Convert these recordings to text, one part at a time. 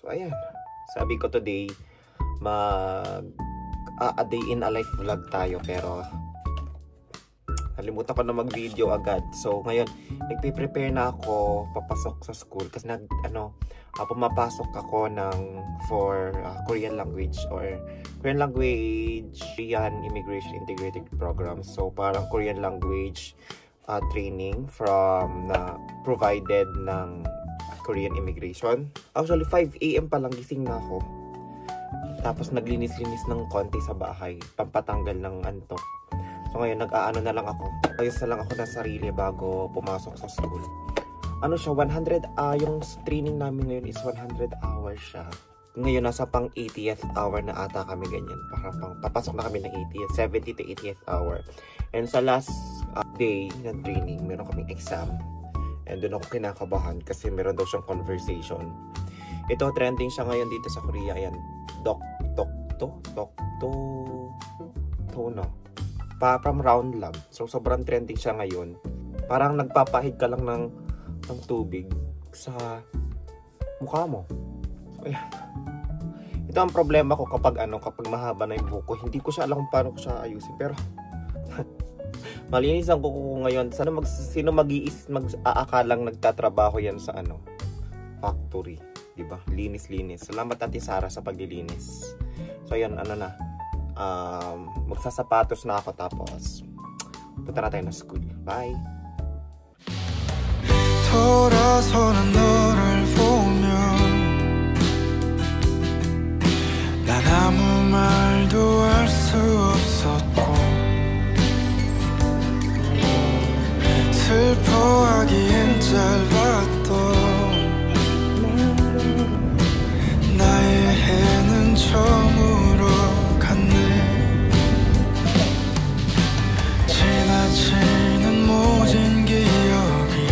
So ayan, sabi ko today a day in a life vlog tayo, pero nalimutan ko na mag-video agad. So ngayon, nagpe-prepare na ako papasok sa school kasi pumapasok ako for Korean language Korean Immigration Integrated Program. So parang Korean language training provided ng Korean Immigration. Actually 5 AM pa lang gising na ako. Tapos naglinis-linis ng konti sa bahay, pampatanggal ng antok. So ngayon nag-aano na lang ako. Ayos na lang ako ng sarili bago pumasok sa school. Ano siya, 100 yung training namin ngayon is 100 hours siya. Ngayon nasa pang 80th hour na ata kami, ganyan. Parang papasok na kami ng 70 to 80th hour. And sa last day ng training, meron kaming exam. And doon ako kinakabahan kasi meron daw siyang conversation. Ito, trending siya ngayon dito sa Korea. Ayan, from Round Lab. So, sobrang trending siya ngayon. Parang nagpapahid ka lang ng tubig sa mukha mo. So, ayan. Ito ang problema ko kapag mahaba na yung buko. Hindi ko siya alam kung paano ko siya ayusin. Pero, malinis ang kuko ko ngayon. Sino mag-aakalang nagtatrabaho yan sa factory. Diba? Linis-linis. Salamat Ate Sara sa paglilinis. So, yun, magsasapatos na ako tapos punta na tayo na school. Bye! 돌아서는 너를 보면 난 아무 말도 할 수 없었고 슬퍼하기엔 짧았던 나의 해는 처음으로 갔네 지나치는 모진 기억이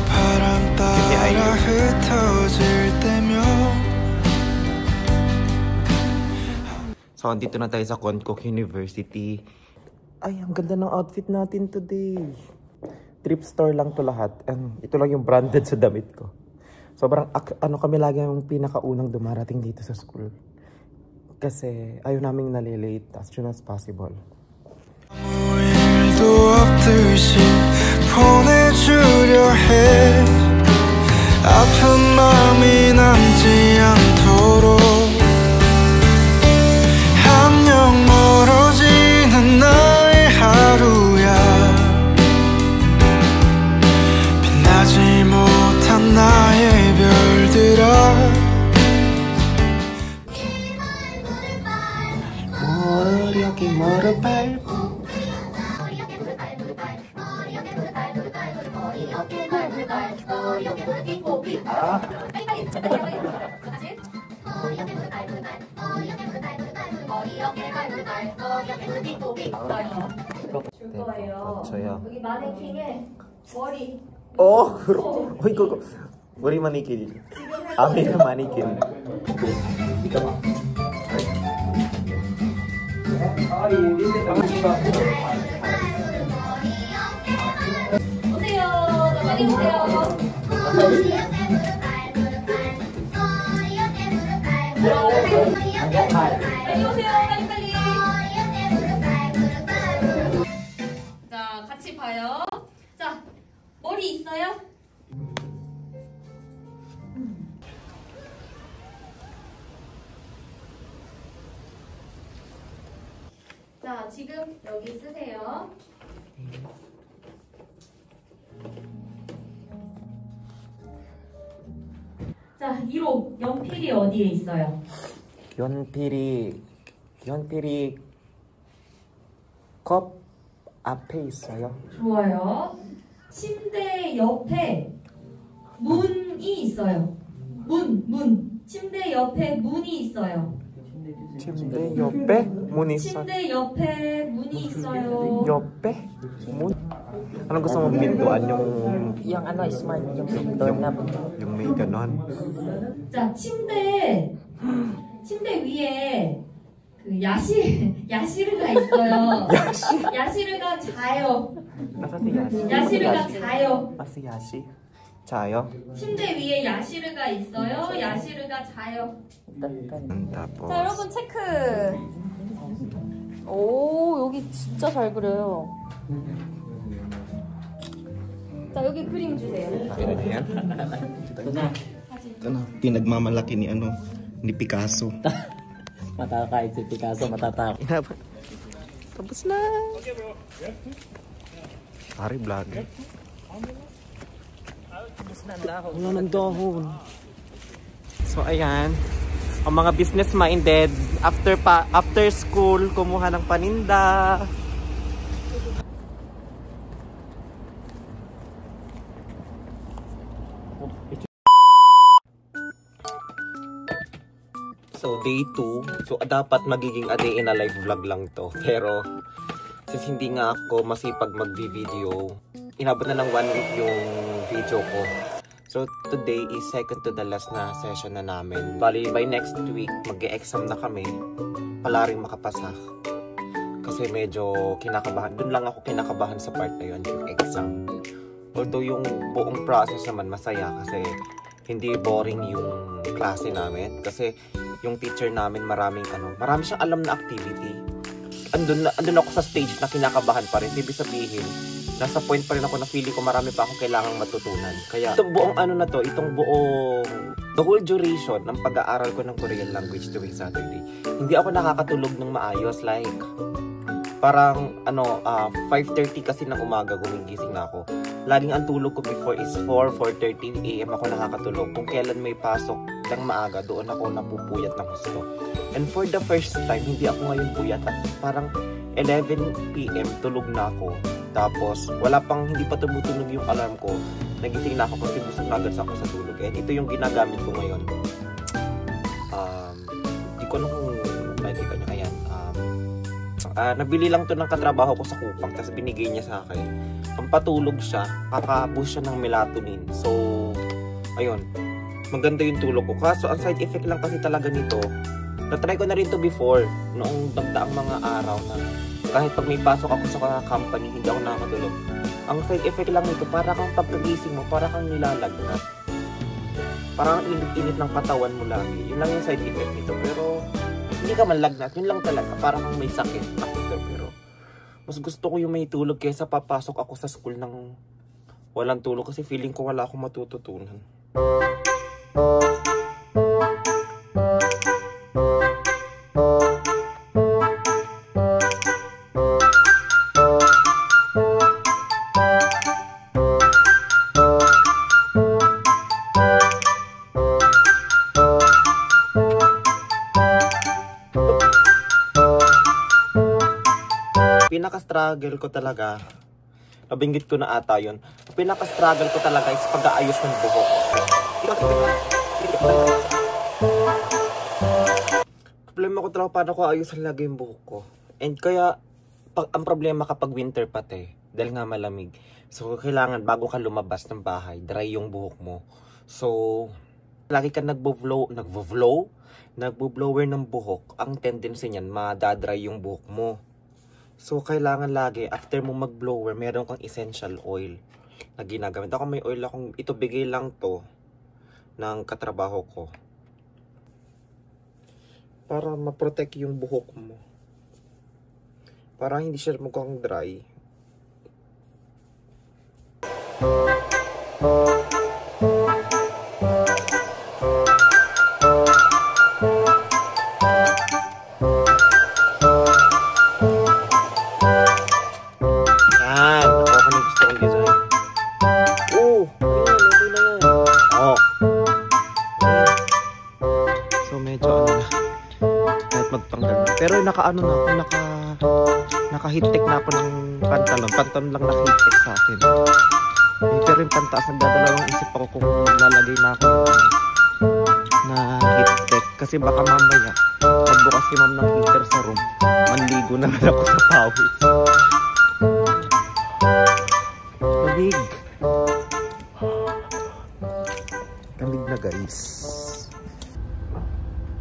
바람 따라 흩어질 때면 So, andito na tayo sa Konkok University. Ay, ang ganda ng outfit natin today. Thrift store lang to lahat. And ito lang yung branded sa damit ko. Sobrang, kami lagi yung pinakaunang dumarating dito sa school. Kasi, ayaw naming nalilate as soon as possible. 아픈 마음이 남지 않도록 안녕 멀어지는 나의 하루야 빛나지 못한 나의 별들아 머리여기 머리 밟고 줄 거예요. 여기 마네킹에 머리. 이거 머리 마네킹. 아메리카 마네킹. 오세요. 빨리 오세요. 빨리 오세요. 빨리. 자, 같이 봐요. 자, 머리 있어요? 자, 지금 여기 쓰세요. 자, 1호 연필이 어디에 있어요? 연필이 컵 앞에 있어요. 좋아요. 침대 옆에 문이 있어요. 문. 침대 옆에 문이 있어요. 침대 옆에 문 있어요. 침대 옆에 문이 있어요. 옆에 문? Anong gusto mong pintuan? Yung smart, yung pinto na. Yung may ganon. 자, 침대 위에 그 야시르가 있어요. 야시르가 자요. Nasa si Yashi? 야시르가 자요. Si Yashi? 자요? 침대 위에 야시르가 있어요. 야시르가 자요. tapos 자, 여러분 체크. 오, 여기 진짜 잘 그려요. 자, 여기 그림 주세요. ano yan? Ito na, pinagmamalaki ni ni Picasso. Matakakait si Picasso, matatakot. Tapos na. Pare, vlogger. Wala ng dahon. So, ayan. Ang mga business-minded, after school, kumuha ng paninda. So, day 2. So, dapat magiging a day in a life vlog lang to. Pero, since hindi nga ako masipag mag-video, inabot na lang 1 week yung video ko. So, today is second to the last na session na namin. Bali, by next week, mag-e-exam na kami. Pala rin makapasa. Kasi medyo kinakabahan. Doon lang ako kinakabahan sa part na yun, yung exam. Although yung buong process naman masaya kasi hindi boring yung klase namin. Kasi yung teacher namin marami siyang alam na activity. Andun ako sa stage na kinakabahan pa rin. Ibig sabihin, nasa point pa rin ako na feeling ko marami pa akong kailangang matutunan. Kaya itong buong itong buong the whole duration ng pag-aaral ko ng Korean language tuwing Saturday, hindi ako nakakatulog ng maayos. Like, parang 5:30 kasi ng umaga gumigising na ako. Laging ang tulog ko before is 4:30 AM ako nakakatulog. Kung kailan may pasok ng maaga, doon ako napupuyat ng gusto. And for the first time, hindi ako ngayon puyat. At parang 11 PM tulog na ako. Tapos hindi pa tumutunog yung alarm ko. Nagising na ako kasi busog na agad ako sa tulog. And ito yung ginagamit ko ngayon. Hindi ko alam kung nakikita nyo. Ayan. Nabili lang to ng katrabaho ko sa Kupang, tapos binigay niya sa akin. Pampatulog siya, kaka-boost siya ng melatonin. So, ayun, maganda yung tulog ko. Kaso, ang side effect lang kasi talaga nito, natry ko na rin to before, noong nagdaang mga araw na kahit pag may pasok ako sa company, hindi ako nakakatulog. Ang side effect lang nito, para kang pagkagising mo, para kang nilalagnat. Parang init-init ng katawan mo lagi. Yun lang yung side effect nito. Pero, hindi ka man lagnat, yun lang talaga. Parang kang may sakit after. Pero, mas gusto ko yung may tulog kaysa papasok ako sa school ng walang tulog kasi feeling ko wala akong matututunan. Pinaka-struggle ko talaga, nabinggit ko na ata yun, pinaka-struggle ko talaga is pag-aayos ng buhok. Problema ko talaga paano ko ayusan lagi yung buhok ko. And kaya, ang problema kapag winter pati, dahil nga malamig. So, kailangan bago ka lumabas ng bahay, dry yung buhok mo. So, lagi ka nagbo-blower ng buhok, ang tendency niyan, madadry yung buhok mo. So, kailangan lagi, after mo mag-blower, meron kang essential oil na ginagamit. Ako may oil akong, ito bigay lang to ng katrabaho ko. Para ma-protect yung buhok mo. Para hindi siya mukhang dry. Pero naka-heat-tech na ako ng pantalon lang naka-heat-tech sa akin. Pero yung pantaas, nagdadalawang isip ako kung lalagay na ako na heat-tech. Kasi baka mamaya, magbukas si ma'am ng heater sa room, manligo naman ako sa pawis. Lamig. Lamig na guys.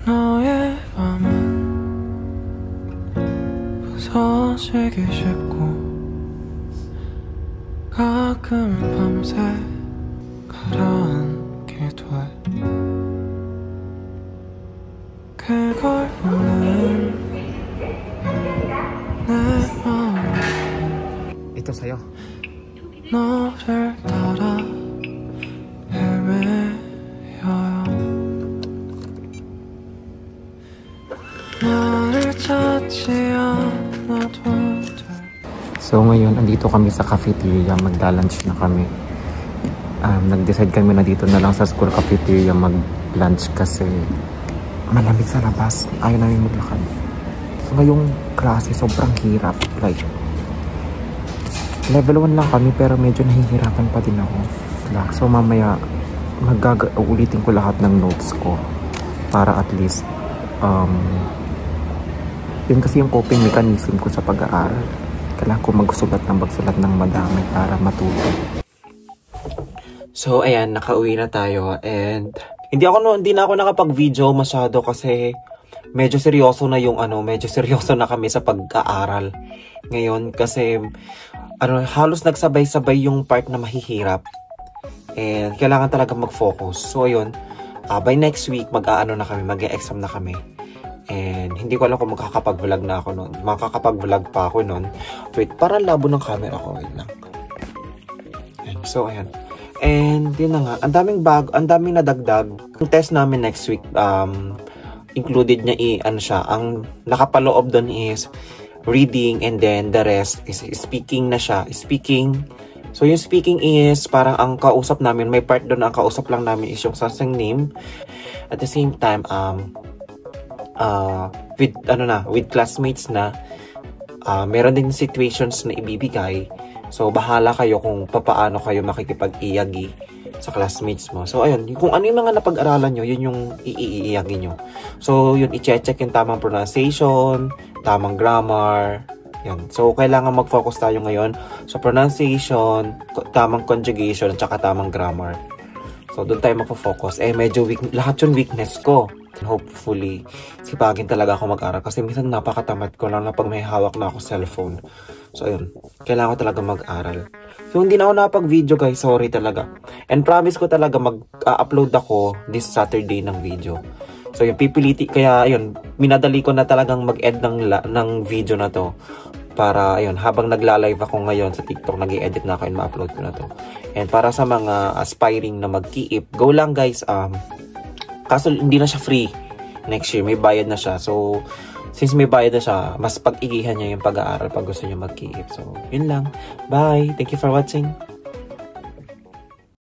너의 밤은 부서지기 쉽고 가끔은 밤새 가라앉게 돼 그걸 보는 내 마음 Ito sa'yo. 너를 따라 헤매여요 나를 찾지 않아도 돼. So ngayon, andito kami sa cafeteria, magla-lunch na kami. Nag-decide kami na dito na lang sa school cafeteria mag-lunch kasi malamig sa labas. Ayaw namin maglakad. So ngayong klase, sobrang hirap. Like, level 1 lang kami pero medyo nahihirapan pa din ako. So mamaya, ulitin ko lahat ng notes ko para at least, yun kasi yung coping mechanism ko sa pag-aaral. Kailangan ko magsulat ng madami para matuto. So, ayan, nakauwi na tayo and hindi na ako nakapag-video masyado kasi medyo seryoso na kami sa pag-aaral ngayon kasi halos nagsabay-sabay yung part na mahihirap and kailangan talaga mag-focus. So, ayun, by next week mag-e-exam na kami. And hindi ko alam kung makakapag-vlog na ako nun. Makakapag-vlog pa ako nun. Wait, parang labo ng camera ko. Wait lang. So, ayan. And, yun na nga. Ang daming nadagdag. Yung test namin next week, included niya ang nakapaloob doon is reading and then the rest is speaking na siya. Speaking. So, yung speaking is parang ang kausap namin, may part doon ang kausap lang namin is yung sansang name. At the same time, with classmates na meron din situations na ibibigay. So, bahala kayo kung paano kayo makikipag-iyagi sa classmates mo. So, ayun. Kung ano yung mga napag-aralan nyo, yun yung iiyagi nyo. So, yun, i-check yung tamang pronunciation, tamang grammar. Yan. So, kailangan mag-focus tayo ngayon sa pronunciation, tamang conjugation, at saka tamang grammar. So, doon tayo magpo-focus. Medyo lahat yung weakness ko. Hopefully, sipagin talaga ako mag-aral kasi minsan napakatamad ko lang na pag may hawak na ako cellphone. So, ayun. Kailangan ko talaga mag-aral. So, hindi na ako nakapag-video guys. Sorry talaga. And promise ko talaga mag-upload ako this Saturday ng video. So, yung pipiliti. Kaya, ayun. Minadali ko na talagang mag-edit ng video na to. Para, ayun. Habang nagla-live ako ngayon sa TikTok, nag-i-edit na ako and ma-upload ko na to. And para sa mga aspiring na mag-keep, go lang guys. Kaso, hindi na siya free. Next year, may bayad na siya. So, since may bayad na siya, mas pag-igihan niya yung pag-aaral pag gusto niya mag-keep. So, yun lang. Bye! Thank you for watching.